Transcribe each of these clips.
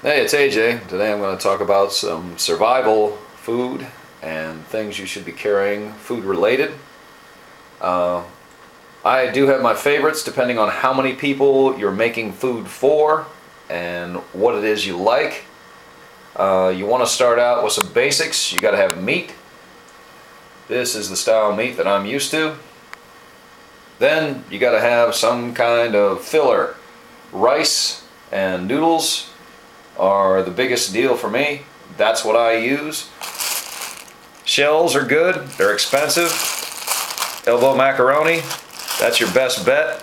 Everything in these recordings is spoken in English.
Hey, it's AJ. Today I'm going to talk about some survival food and things you should be carrying food related. I do have my favorites depending on how many people you're making food for and what it is you like. You want to start out with some basics. You got to have meat. This is the style of meat that I'm used to. Then you got to have some kind of filler. Rice and noodles are the biggest deal for me. That's what I use. Shells are good. They're expensive. Elbow macaroni, that's your best bet.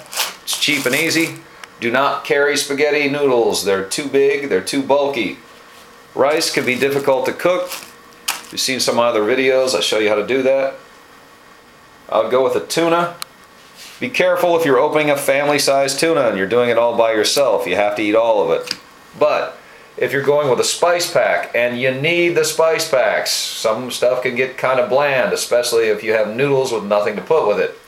It's cheap and easy. Do not carry spaghetti noodles. They're too big, they're too bulky. Rice can be difficult to cook. You've seen some other videos, I show you how to do that. I'll go with a tuna. Be careful if you're opening a family-sized tuna and you're doing it all by yourself. You have to eat all of it. But if you're going with a spice pack, and you need the spice packs, some stuff can get kind of bland, especially if you have noodles with nothing to put with it.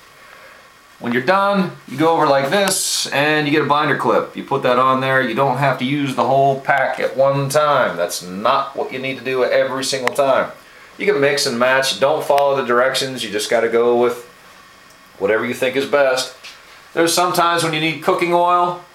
When you're done, you go over like this and you get a binder clip. You put that on there. You don't have to use the whole pack at one time. That's not what you need to do every single time. You can mix and match. Don't follow the directions. You just got to go with whatever you think is best. There's sometimes when you need cooking oil.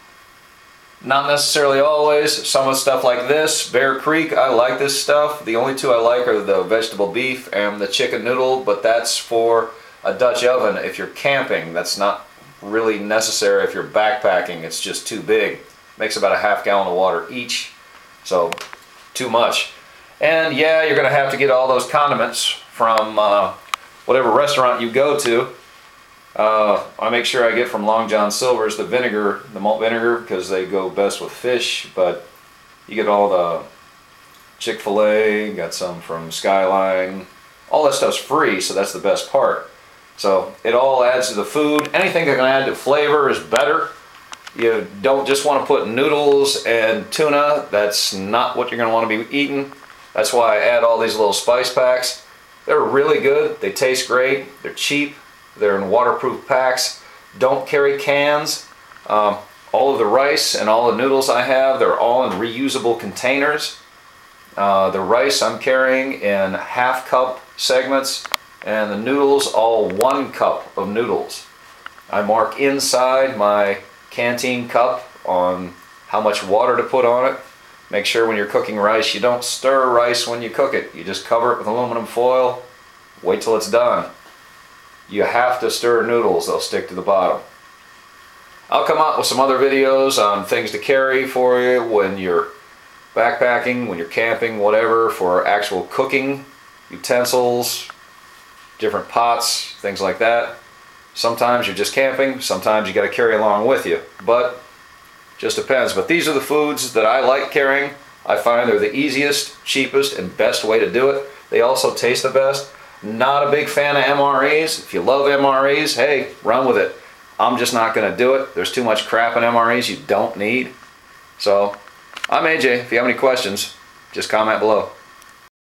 Not necessarily always. Some of the stuff like this, Bear Creek, I like this stuff. The only two I like are the vegetable beef and the chicken noodle, but that's for a Dutch oven if you're camping. That's not really necessary if you're backpacking. It's just too big. Makes about a half gallon of water each, so too much. And yeah, you're going to have to get all those condiments from whatever restaurant you go to. I make sure I get from Long John Silver's the vinegar, the malt vinegar, because they go best with fish, but you get all the Chick-fil-A, got some from Skyline. All that stuff's free, so that's the best part. So it all adds to the food. Anything that can add to flavor is better. You don't just want to put noodles and tuna. That's not what you're going to want to be eating. That's why I add all these little spice packs. They're really good. They taste great. They're cheap. They're in waterproof packs. Don't carry cans. All of the rice and all the noodles I have, they're all in reusable containers. The rice I'm carrying in half cup segments, and the noodles all 1 cup of noodles. I mark inside my canteen cup on how much water to put on it. Make sure when you're cooking rice, you don't stir rice when you cook it. You just cover it with aluminum foil, wait till it's done. You have to stir noodles, they'll stick to the bottom. I'll come out with some other videos on things to carry for you when you're backpacking, when you're camping, whatever, for actual cooking, utensils, different pots, things like that. Sometimes you're just camping, sometimes you got to carry along with you, but just depends. But these are the foods that I like carrying. I find they're the easiest, cheapest, and best way to do it. They also taste the best. Not a big fan of MREs. If you love MREs, hey, run with it. I'm just not going to do it. There's too much crap in MREs you don't need. So, I'm AJ. If you have any questions, just comment below.